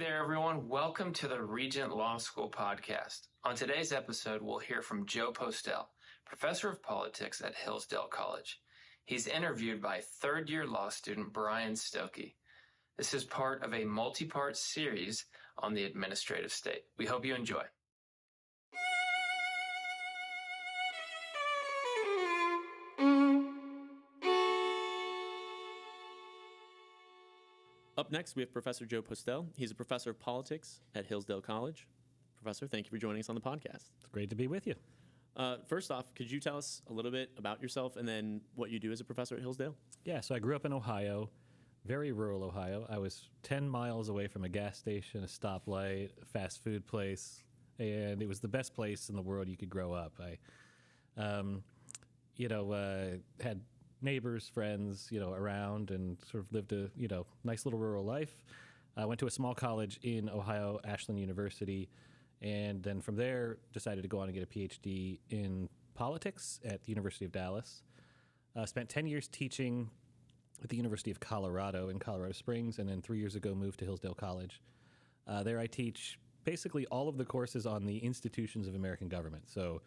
there, everyone. Welcome to the Regent Law School podcast. On today's episode, we'll hear from Joe Postell, professor of politics at Hillsdale College. He's interviewed by third-year law student Brian Stokey. This is part of a multi-part series on the administrative state. We hope you enjoy. Up next, we have Professor Joe Postell. He's a professor of politics at Hillsdale College. Professor, thank you for joining us on the podcast. It's great to be with you. First off, could you tell us a little bit about yourself and then what you do as a professor at Hillsdale? Yeah, so I grew up in Ohio, very rural Ohio. I was 10 miles away from a gas station, a stoplight, a fast food place, and it was the best place in the world you could grow up. I, had neighbors, friends, around, and sort of lived a, nice little rural life. I went to a small college in Ohio, Ashland University, and then from there decided to go on and get a PhD in politics at the University of Dallas. Spent 10 years teaching at the University of Colorado in Colorado Springs, and then 3 years ago moved to Hillsdale College. There I teach basically all of the courses on the institutions of American government. So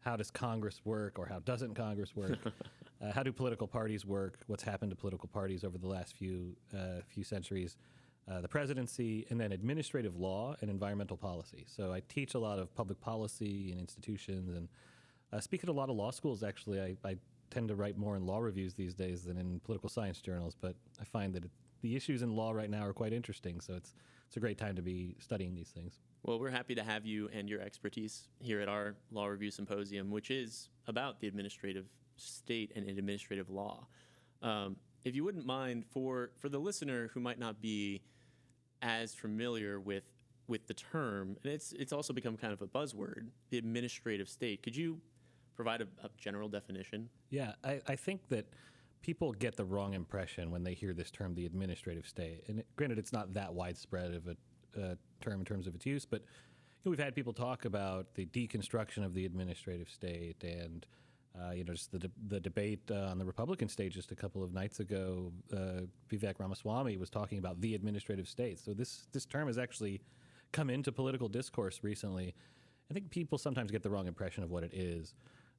how does Congress work, or how doesn't Congress work? How do political parties work? What's happened to political parties over the last few centuries? The presidency, and then administrative law and environmental policy. So I teach a lot of public policy and institutions, and speak at a lot of law schools, actually. I tend to write more in law reviews these days than in political science journals, but I find that the issues in law right now are quite interesting, so it's a great time to be studying these things. Well, we're happy to have you and your expertise here at our Law Review Symposium, which is about the administrative state and administrative law. If you wouldn't mind, for the listener who might not be as familiar with the term, and it's also become kind of a buzzword, the administrative state, could you provide a general definition? Yeah, I think that people get the wrong impression when they hear this term, the administrative state. And granted, it's not that widespread of a term in terms of its use, but we've had people talk about the deconstruction of the administrative state, and just the debate on the Republican stage just a couple of nights ago. Vivek Ramaswamy was talking about the administrative state. So this term has actually come into political discourse recently. I think people sometimes get the wrong impression of what it is.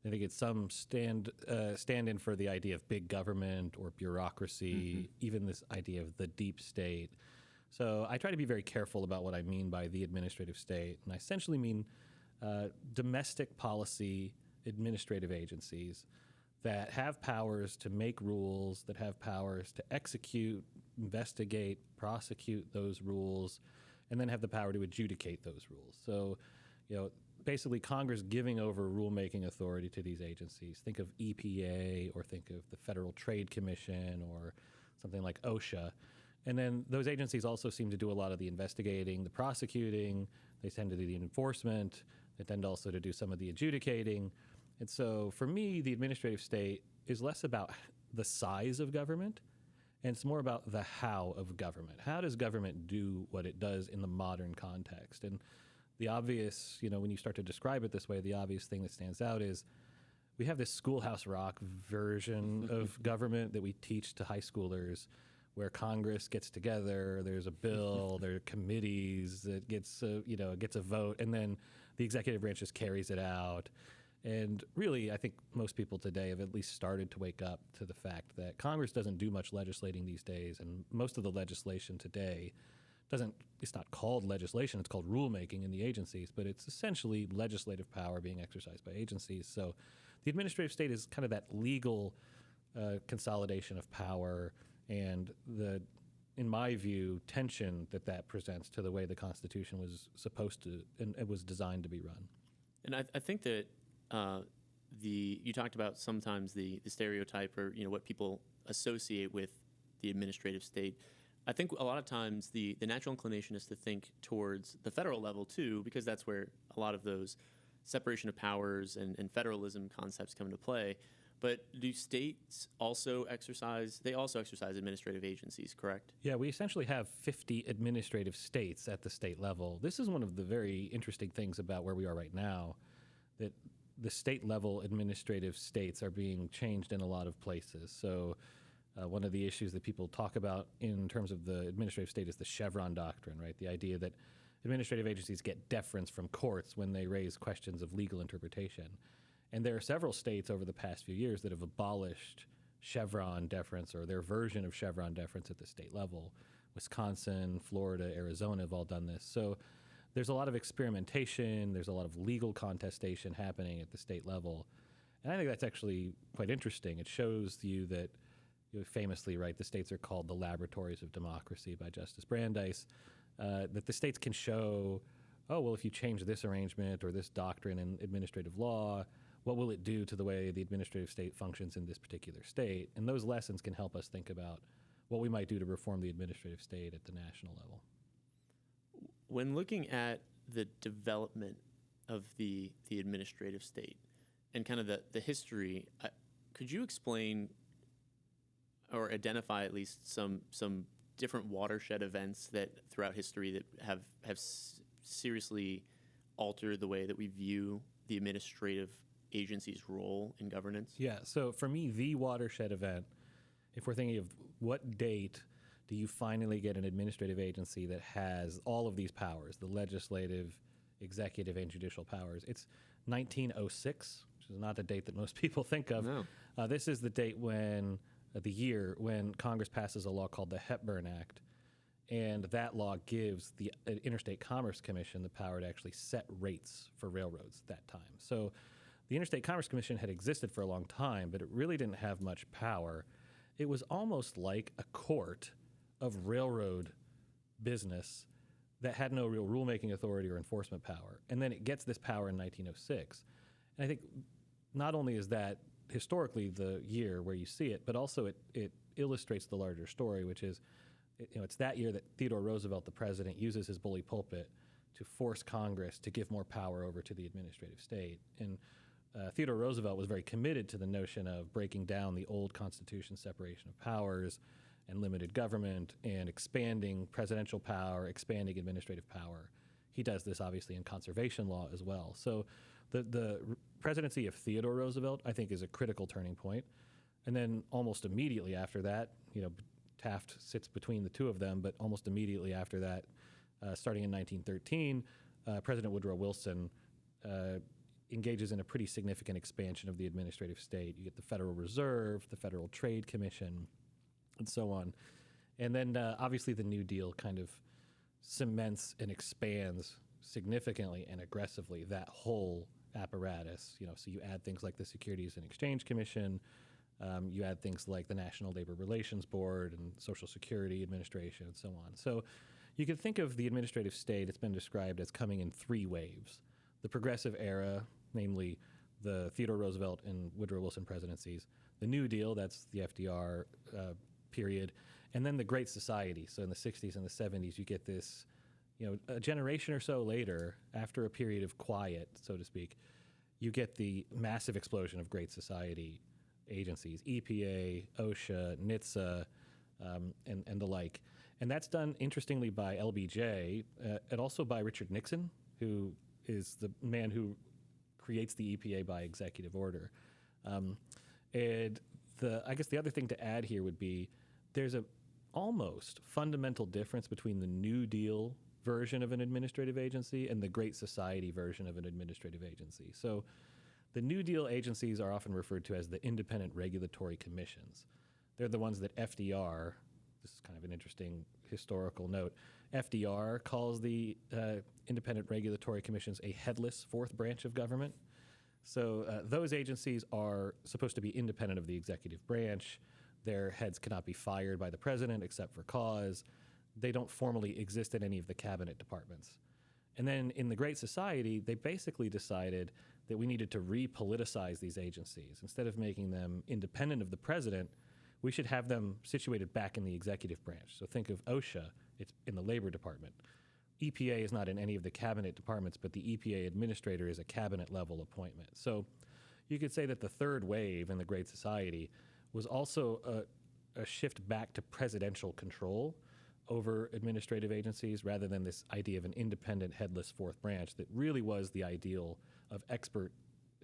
I think it's some stand-in for the idea of big government or bureaucracy, even this idea of the deep state. So I try to be very careful about what I mean by the administrative state. And I essentially mean domestic policy administrative agencies that have powers to make rules, that have powers to execute, investigate, prosecute those rules, and then have the power to adjudicate those rules. So, basically Congress giving over rulemaking authority to these agencies. Think of EPA, or think of the Federal Trade Commission, or something like OSHA. And then those agencies also seem to do a lot of the investigating, the prosecuting. They tend to do the enforcement. They tend also to do some of the adjudicating. And so for me, the administrative state is less about the size of government, and it's more about the how of government. How does government do what it does in the modern context? And the obvious, when you start to describe it this way, the obvious thing that stands out is we have this Schoolhouse Rock version of government that we teach to high schoolers, where Congress gets together, there's a bill, there are committees, it gets a vote, and then the executive branch just carries it out. And really, I think most people today have at least started to wake up to the fact that Congress doesn't do much legislating these days, and most of the legislation today it's not called legislation, it's called rulemaking in the agencies, but it's essentially legislative power being exercised by agencies. So the administrative state is kind of that legal consolidation of power, and in my view, tension that presents to the way the Constitution was supposed to and it was designed to be run. And I think that you talked about sometimes the stereotype, or what people associate with the administrative state. I think a lot of times the natural inclination is to think towards the federal level too, because that's where a lot of those separation of powers and federalism concepts come into play. But do states also exercise administrative agencies, correct? Yeah, we essentially have 50 administrative states at the state level. This is one of the very interesting things about where we are right now, that the state level administrative states are being changed in a lot of places. So One of the issues that people talk about in terms of the administrative state is the Chevron doctrine, right? The idea that administrative agencies get deference from courts when they raise questions of legal interpretation. And there are several states over the past few years that have abolished Chevron deference or their version of Chevron deference at the state level. Wisconsin, Florida, Arizona have all done this. So there's a lot of experimentation, there's a lot of legal contestation happening at the state level. And I think that's actually quite interesting. It shows you that, famously, right, the states are called the laboratories of democracy by Justice Brandeis, that the states can show, oh, well, if you change this arrangement or this doctrine in administrative law, what will it do to the way the administrative state functions in this particular state? And those lessons can help us think about what we might do to reform the administrative state at the national level. When looking at the development of the administrative state and kind of the history, could you explain or identify at least some different watershed events that throughout history that have seriously altered the way that we view the administrative agency's role in governance? Yeah, so for me, the watershed event, if we're thinking of what date do you finally get an administrative agency that has all of these powers, the legislative, executive, and judicial powers, it's 1906, which is not the date that most people think of. No. This is the date when, the year when Congress passes a law called the Hepburn Act. And that law gives the Interstate Commerce Commission the power to actually set rates for railroads at that time. So the Interstate Commerce Commission had existed for a long time, but it really didn't have much power. It was almost like a court of railroad business that had no real rulemaking authority or enforcement power. And then it gets this power in 1906. And I think not only is that historically the year where you see it, but also it illustrates the larger story, which is, it's that year that Theodore Roosevelt, the president, uses his bully pulpit to force Congress to give more power over to the administrative state. And Theodore Roosevelt was very committed to the notion of breaking down the old Constitution separation of powers and limited government and expanding presidential power, expanding administrative power. He does this obviously in conservation law as well. So the presidency of Theodore Roosevelt, I think, is a critical turning point. And then almost immediately after that, Taft sits between the two of them, but almost immediately after that, starting in 1913, President Woodrow Wilson engages in a pretty significant expansion of the administrative state. You get the Federal Reserve, the Federal Trade Commission, and so on. And then obviously the New Deal kind of cements and expands significantly and aggressively that whole apparatus. So you add things like the Securities and Exchange Commission, you add things like the National Labor Relations Board and Social Security Administration and so on. So you could think of the administrative state, it's been described as coming in three waves. The Progressive Era, namely the Theodore Roosevelt and Woodrow Wilson presidencies, the New Deal, that's the FDR period, and then the Great Society. So in the 60s and the 70s, you get this, a generation or so later, after a period of quiet, so to speak, you get the massive explosion of Great Society agencies, EPA, OSHA, NHTSA, and the like. And that's done, interestingly, by LBJ and also by Richard Nixon, who is the man who creates the EPA by executive order. And I guess the other thing to add here would be there's a almost fundamental difference between the New Deal version of an administrative agency and the Great Society version of an administrative agency. So the New Deal agencies are often referred to as the independent regulatory commissions. They're the ones that FDR, this is kind of an interesting historical note, FDR calls the independent regulatory commissions a headless fourth branch of government. So those agencies are supposed to be independent of the executive branch. Their heads cannot be fired by the president except for cause. They don't formally exist in any of the cabinet departments. And then in the Great Society, they basically decided that we needed to repoliticize these agencies. Instead of making them independent of the president, we should have them situated back in the executive branch. So think of OSHA, it's in the Labor Department. EPA is not in any of the cabinet departments, but the EPA administrator is a cabinet-level appointment. So you could say that the third wave in the Great Society was also a shift back to presidential control over administrative agencies rather than this idea of an independent headless fourth branch that really was the ideal of expert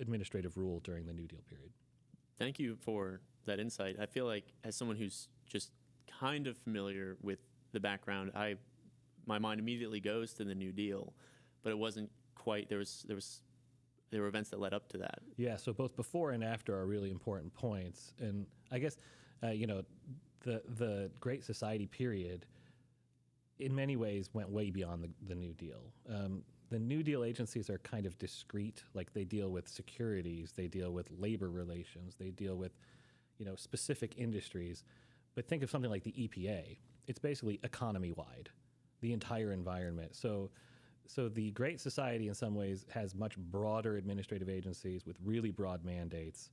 administrative rule during the New Deal period. Thank you for that insight. I feel like as someone who's just kind of familiar with the background, my mind immediately goes to the New Deal, but it wasn't quite. There were events that led up to that. Yeah, so both before and after are really important points, and I guess the Great Society period, in many ways, went way beyond the New Deal. The New Deal agencies are kind of discrete, like they deal with securities, they deal with labor relations, they deal with specific industries. But think of something like the EPA. It's basically economy-wide, the entire environment. So the Great Society in some ways has much broader administrative agencies with really broad mandates,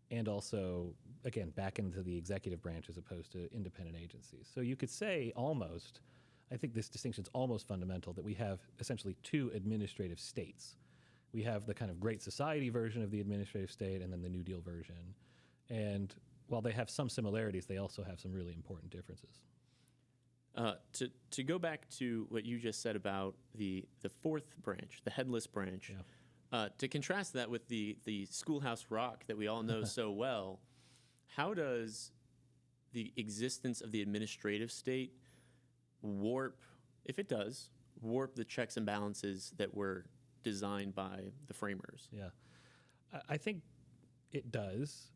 and also, again, back into the executive branch as opposed to independent agencies. So you could say almost, I think this distinction is almost fundamental, that we have essentially two administrative states. We have the kind of Great Society version of the administrative state and then the New Deal version. And while they have some similarities, they also have some really important differences. To go back to what you just said about the fourth branch, the headless branch, to contrast that with the Schoolhouse Rock that we all know so well, how does the existence of the administrative state warp, if it does, warp the checks and balances that were designed by the framers? Yeah, I think it does,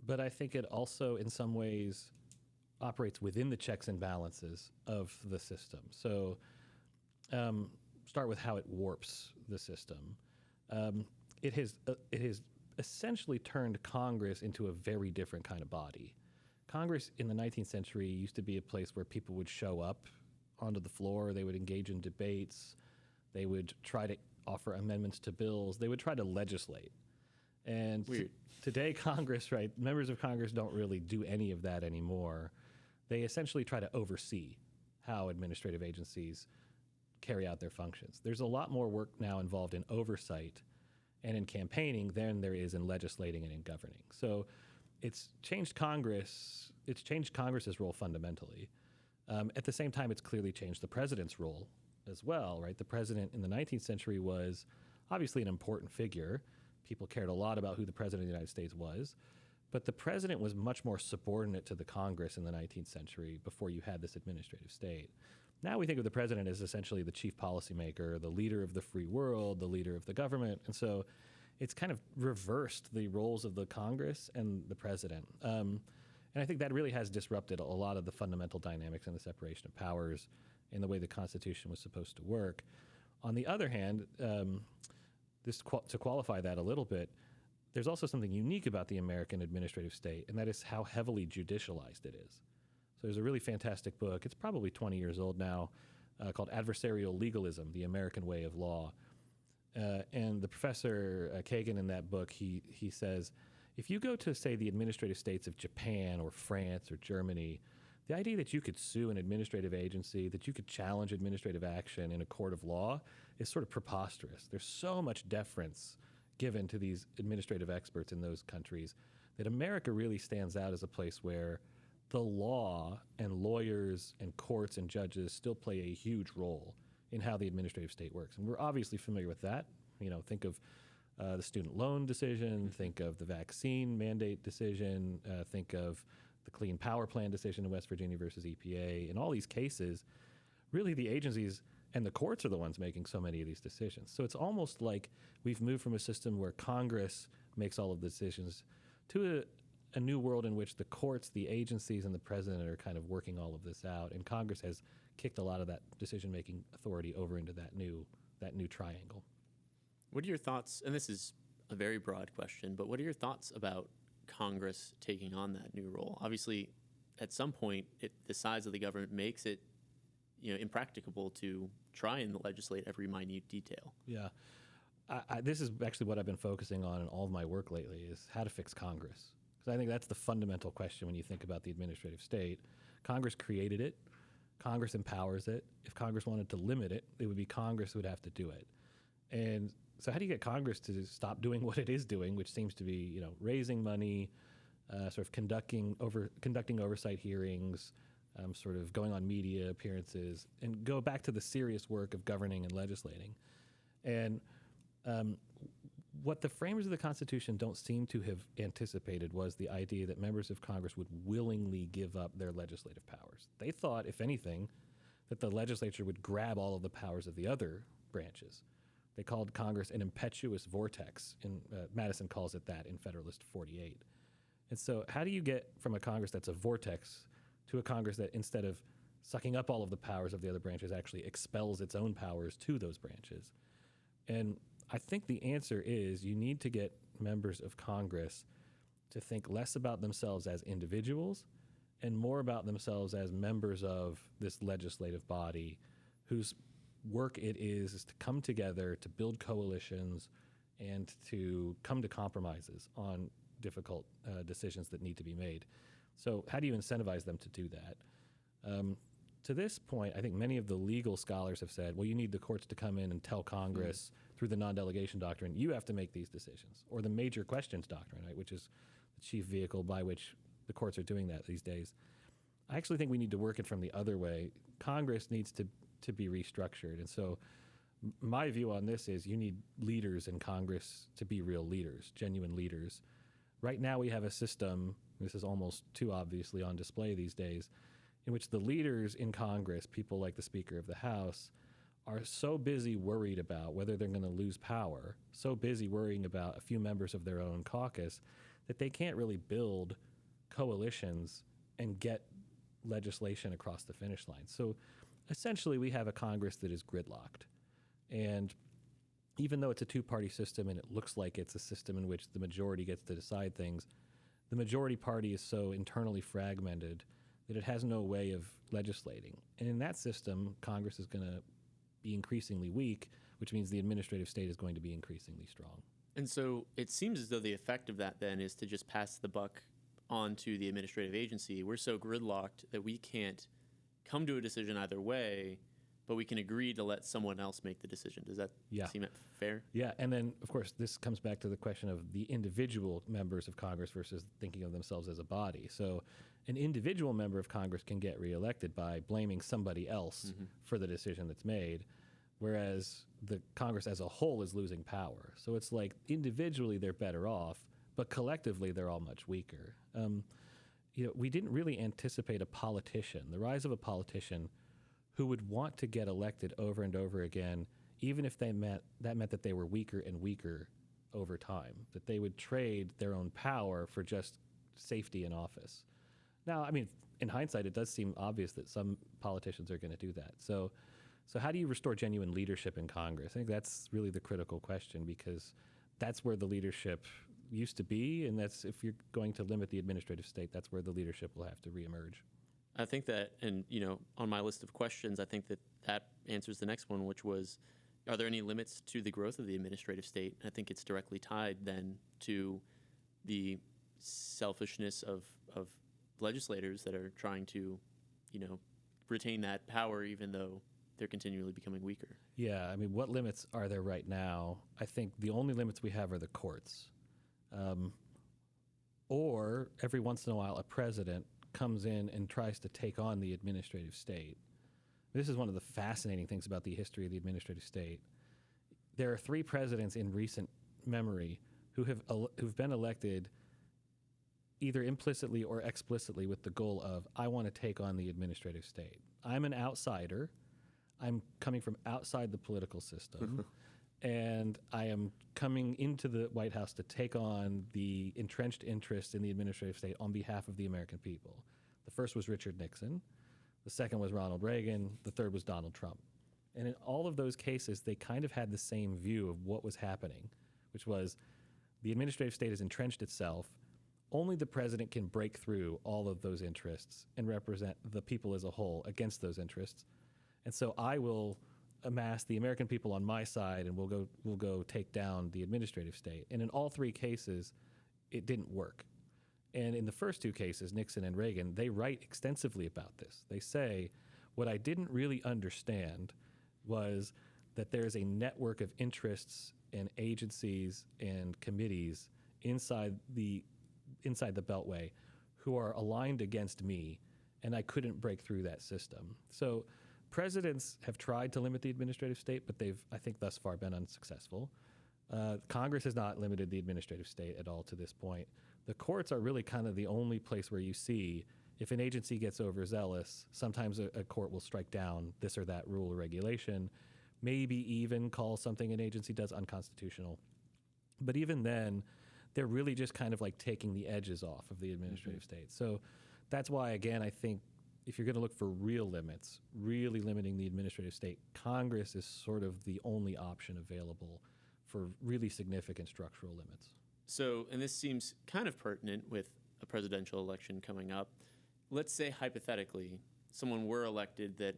but I think it also in some ways operates within the checks and balances of the system. So start with how it warps the system. It has essentially turned Congress into a very different kind of body. Congress in the 19th century used to be a place where people would show up onto the floor, they would engage in debates, they would try to offer amendments to bills, they would try to legislate. And today Congress, right, members of Congress don't really do any of that anymore. They essentially try to oversee how administrative agencies carry out their functions. There's a lot more work now involved in oversight and in campaigning than there is in legislating and in governing. So it's changed Congress. It's changed Congress's role fundamentally. At the same time, it's clearly changed the president's role as well, right? The president in the 19th century was obviously an important figure. People cared a lot about who the president of the United States was. But the president was much more subordinate to the Congress in the 19th century before you had this administrative state. Now we think of the president as essentially the chief policymaker, the leader of the free world, the leader of the government. And so it's kind of reversed the roles of the Congress and the president. And I think that really has disrupted a lot of the fundamental dynamics and the separation of powers and the way the Constitution was supposed to work. On the other hand, to qualify that a little bit, there's also something unique about the American administrative state, and that is how heavily judicialized it is. So there's a really fantastic book, it's probably 20 years old now, called Adversarial Legalism, The American Way of Law. And the professor, Kagan, in that book, he says, if you go to, say, the administrative states of Japan or France or Germany, the idea that you could sue an administrative agency, that you could challenge administrative action in a court of law is sort of preposterous. There's so much deference given to these administrative experts in those countries that America really stands out as a place where the law and lawyers and courts and judges still play a huge role in how the administrative state works. And we're obviously familiar with that. Think of the student loan decision, think of the vaccine mandate decision, think of the Clean Power Plan decision in West Virginia versus EPA. In all these cases, really the agencies and the courts are the ones making so many of these decisions. So it's almost like we've moved from a system where Congress makes all of the decisions to a new world in which the courts, the agencies, and the president are kind of working all of this out. And Congress has kicked a lot of that decision-making authority over into that new triangle. What are your thoughts, and this is a very broad question, but what are your thoughts about Congress taking on that new role? Obviously, at some point, the size of the government makes it impracticable to try and legislate every minute detail. Yeah. This is actually what I've been focusing on in all of my work lately is how to fix Congress. Because I think that's the fundamental question when you think about the administrative state. Congress created it. Congress empowers it. If Congress wanted to limit it, it would be Congress who would have to do it. And so how do you get Congress to stop doing what it is doing, which seems to be, raising money, sort of conducting oversight hearings, sort of going on media appearances, and go back to the serious work of governing and legislating. And What the framers of the Constitution don't seem to have anticipated was the idea that members of Congress would willingly give up their legislative powers. They thought, if anything, that the legislature would grab all of the powers of the other branches. They called Congress an impetuous vortex, and Madison calls it that in Federalist 48. And so how do you get from a Congress that's a vortex to a Congress that, instead of sucking up all of the powers of the other branches, actually expels its own powers to those branches? And I think the answer is you need to get members of Congress to think less about themselves as individuals and more about themselves as members of this legislative body whose work it is to come together, to build coalitions, and to come to compromises on difficult decisions that need to be made. So how do you incentivize them to do that? To this point, I think many of the legal scholars have said, well, you need the courts to come in and tell Congress through the non-delegation doctrine, you have to make these decisions, or the major questions doctrine, right, which is the chief vehicle by which the courts are doing that these days. I actually think we need to work it from the other way. Congress needs to be restructured. And so my view on this is you need leaders in Congress to be real leaders, genuine leaders. Right now we have a system, this is almost too obviously on display these days, in which the leaders in Congress, people like the Speaker of the House, are so busy worried about whether they're going to lose power, so busy worrying about a few members of their own caucus, that they can't really build coalitions and get legislation across the finish line. So essentially we have a Congress that is gridlocked. And even though it's a two-party system and it looks like it's a system in which the majority gets to decide things, the majority party is so internally fragmented that it has no way of legislating. And in that system, Congress is going to be increasingly weak, which means the administrative state is going to be increasingly strong. And so it seems as though the effect of that then is to just pass the buck on to the administrative agency. We're so gridlocked that we can't come to a decision either way, but we can agree to let someone else make the decision. Does that seem fair? Yeah, and then, of course, this comes back to the question of the individual members of Congress versus thinking of themselves as a body. So an individual member of Congress can get reelected by blaming somebody else for the decision that's made, whereas the Congress as a whole is losing power. So it's like individually they're better off, but collectively they're all much weaker. We didn't really anticipate a politician, the rise of a politician who would want to get elected over and over again, even if that meant that they were weaker and weaker over time, that they would trade their own power for just safety in office. Now, I mean, in hindsight, it does seem obvious that some politicians are going to do that. So how do you restore genuine leadership in Congress? I think that's really the critical question, because that's where the leadership used to be, and that's, if you're going to limit the administrative state, that's where the leadership will have to reemerge. I think that, and on my list of questions, I think that answers the next one, which was, are there any limits to the growth of the administrative state? I think it's directly tied then to the selfishness of legislators that are trying to, retain that power even though they're continually becoming weaker. Yeah, I mean, what limits are there right now? I think the only limits we have are the courts. Or every once in a while, a president comes in and tries to take on the administrative state. This is one of the fascinating things about the history of the administrative state. There are 3 presidents in recent memory who've been elected either implicitly or explicitly with the goal of, I want to take on the administrative state. I'm an outsider. I'm coming from outside the political system. And I am coming into the White House to take on the entrenched interests in the administrative state on behalf of the American people. The first was Richard Nixon. The second was Ronald Reagan. The third was Donald Trump. And in all of those cases, they kind of had the same view of what was happening, which was the administrative state has entrenched itself. Only the president can break through all of those interests and represent the people as a whole against those interests. And so I will amass the American people on my side, and we'll go take down the administrative state. And in all 3 cases, it didn't work. And in the first 2 cases, Nixon and Reagan, they write extensively about this. They say, what I didn't really understand was that there's a network of interests and agencies and committees inside the Beltway who are aligned against me, and I couldn't break through that system. So presidents have tried to limit the administrative state, but they've, I think, thus far been unsuccessful. Congress has not limited the administrative state at all to this point. The courts are really kind of the only place where you see if an agency gets overzealous, sometimes a court will strike down this or that rule or regulation, maybe even call something an agency does unconstitutional. But even then, they're really just kind of like taking the edges off of the administrative state. So that's why, again, I think if you're going to look for real limits, really limiting the administrative state, Congress is sort of the only option available for really significant structural limits. So, and this seems kind of pertinent with a presidential election coming up. Let's say hypothetically, someone were elected that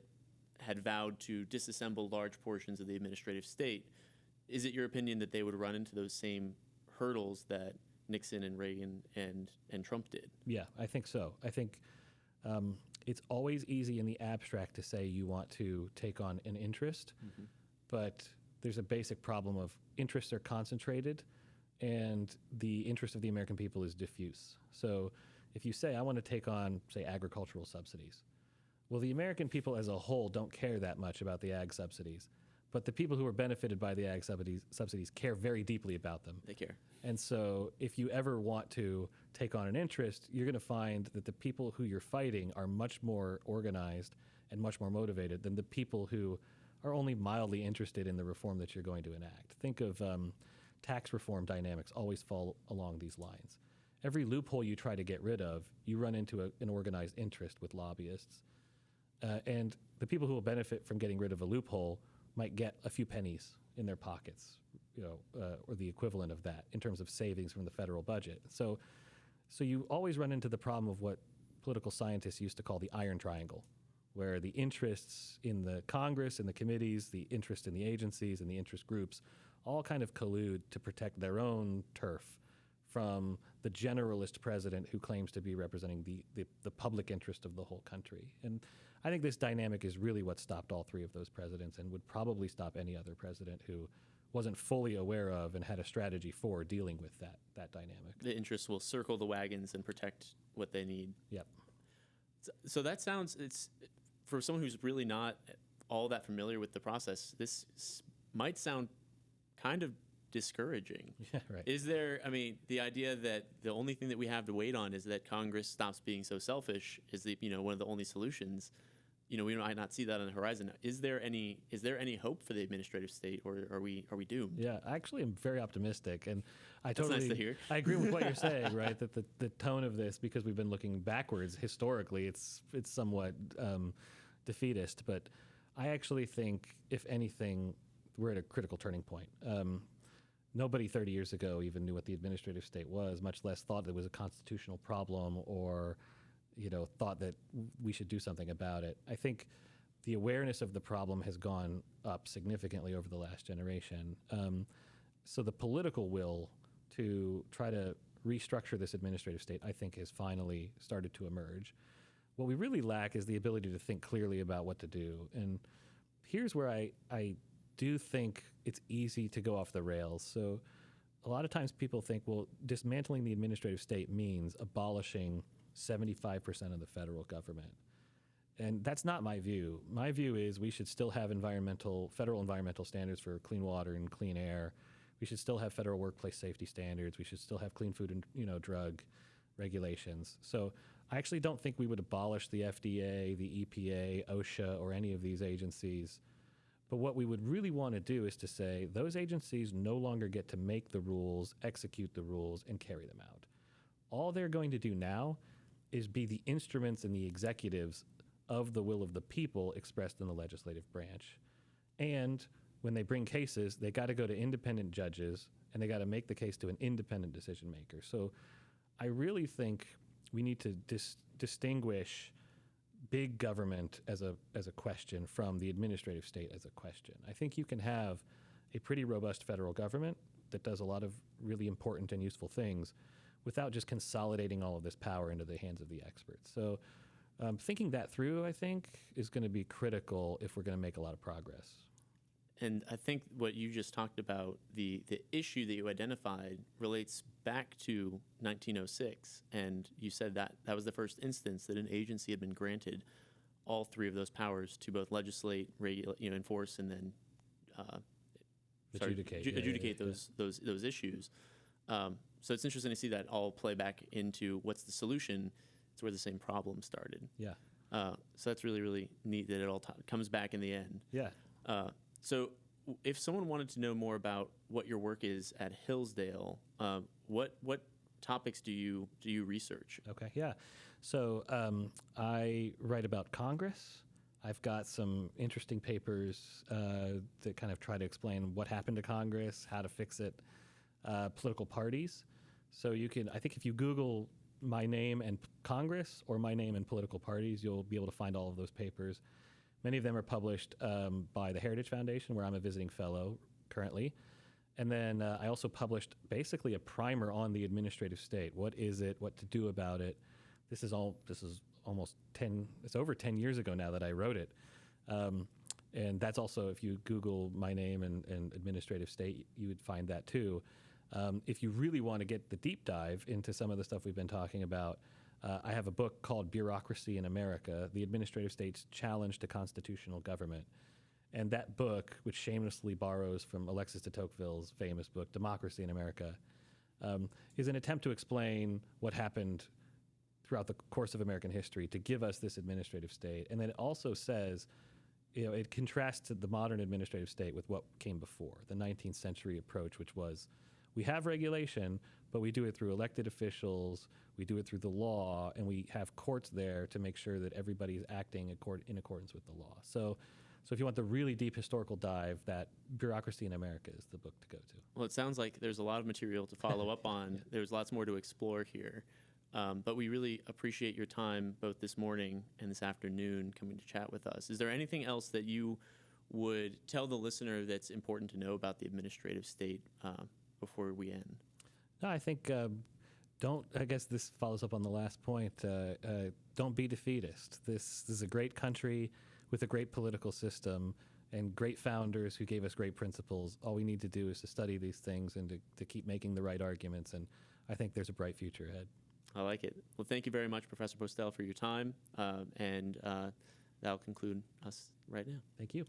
had vowed to disassemble large portions of the administrative state. Is it your opinion that they would run into those same hurdles that Nixon and Reagan and Trump did? Yeah, I think so. I think it's always easy in the abstract to say you want to take on an interest, but there's a basic problem of interests are concentrated and the interest of the American people is diffuse. So if you say, I want to take on, say, agricultural subsidies, well, the American people as a whole don't care that much about the ag subsidies, but the people who are benefited by the ag subsidies care very deeply about them. They care. And so if you ever want to take on an interest, you're going to find that the people who you're fighting are much more organized and much more motivated than the people who are only mildly interested in the reform that you're going to enact. Think of tax reform dynamics always fall along these lines. Every loophole you try to get rid of, you run into an organized interest with lobbyists. And the people who will benefit from getting rid of a loophole might get a few pennies in their pockets, or the equivalent of that in terms of savings from the federal budget. So you always run into the problem of what political scientists used to call the iron triangle, where the interests in the Congress and the committees, the interest in the agencies and the interest groups all kind of collude to protect their own turf from the generalist president who claims to be representing the public interest of the whole country. And I think this dynamic is really what stopped all three of those presidents and would probably stop any other president who wasn't fully aware of and had a strategy for dealing with that dynamic. The interests will circle the wagons and protect what they need. Yep. So that sounds, it's for someone who's really not all that familiar with the process, this might sound kind of discouraging. Yeah, right. Is there, I mean, the idea that the only thing that we have to wait on is that Congress stops being so selfish is one of the only solutions. We might not see that on the horizon. Is there any hope for the administrative state, or are we doomed? Yeah, actually, I'm very optimistic, and That's nice to hear. I agree with what you're saying, right? That the tone of this, because we've been looking backwards historically, it's somewhat defeatist. But I actually think, if anything, we're at a critical turning point. Nobody 30 years ago even knew what the administrative state was, much less thought it was a constitutional problem or thought that we should do something about it. I think the awareness of the problem has gone up significantly over the last generation. So the political will to try to restructure this administrative state, I think, has finally started to emerge. What we really lack is the ability to think clearly about what to do. And here's where I do think it's easy to go off the rails. So a lot of times people think, well, dismantling the administrative state means abolishing 75% of the federal government. And that's not my view. My view is we should still have federal environmental standards for clean water and clean air. We should still have federal workplace safety standards. We should still have clean food and drug regulations. So I actually don't think we would abolish the FDA, the EPA, OSHA, or any of these agencies. But what we would really want to do is to say those agencies no longer get to make the rules, execute the rules, and carry them out. All they're going to do now is be the instruments and the executives of the will of the people expressed in the legislative branch. And when they bring cases, they got to go to independent judges, and they got to make the case to an independent decision maker. So I really think we need to distinguish big government as a question from the administrative state as a question. I think you can have a pretty robust federal government that does a lot of really important and useful things without just consolidating all of this power into the hands of the experts. So thinking that through, I think, is going to be critical if we're going to make a lot of progress. And I think what you just talked about, the issue that you identified relates back to 1906. And you said that was the first instance that an agency had been granted all three of those powers to both legislate, enforce, and then adjudicate those issues. So it's interesting to see that all play back into what's the solution. It's where the same problem started. Yeah. So that's really, really neat that it all comes back in the end. Yeah. So if someone wanted to know more about what your work is at Hillsdale, what topics do you research? Okay. Yeah. So I write about Congress. I've got some interesting papers that kind of try to explain what happened to Congress, how to fix it, political parties. So I think if you Google my name and Congress or my name and political parties, you'll be able to find all of those papers. Many of them are published by the Heritage Foundation, where I'm a visiting fellow currently. And then I also published basically a primer on the administrative state. What is it? What to do about it? This is almost 10, it's over 10 years ago now that I wrote it. And that's also, if you Google my name and administrative state, you would find that too. If you really want to get the deep dive into some of the stuff we've been talking about, I have a book called Bureaucracy in America, The Administrative State's Challenge to Constitutional Government. And that book, which shamelessly borrows from Alexis de Tocqueville's famous book, Democracy in America, is an attempt to explain what happened throughout the course of American history to give us this administrative state. And then it also says, it contrasts the modern administrative state with what came before, the 19th century approach, which was, we have regulation, but we do it through elected officials, we do it through the law, and we have courts there to make sure that everybody's acting in accordance with the law. So if you want the really deep historical dive, that Bureaucracy in America is the book to go to. Well, it sounds like there's a lot of material to follow up on. Yeah. There's lots more to explore here. But we really appreciate your time both this morning and this afternoon coming to chat with us. Is there anything else that you would tell the listener that's important to know about the administrative state before we end? No, I think I guess this follows up on the last point. Don't be defeatist. This is a great country with a great political system and great founders who gave us great principles. All we need to do is to study these things and to keep making the right arguments. And I think there's a bright future ahead. I like it. Well, thank you very much, Professor Postell, for your time. And that'll conclude us right now. Thank you.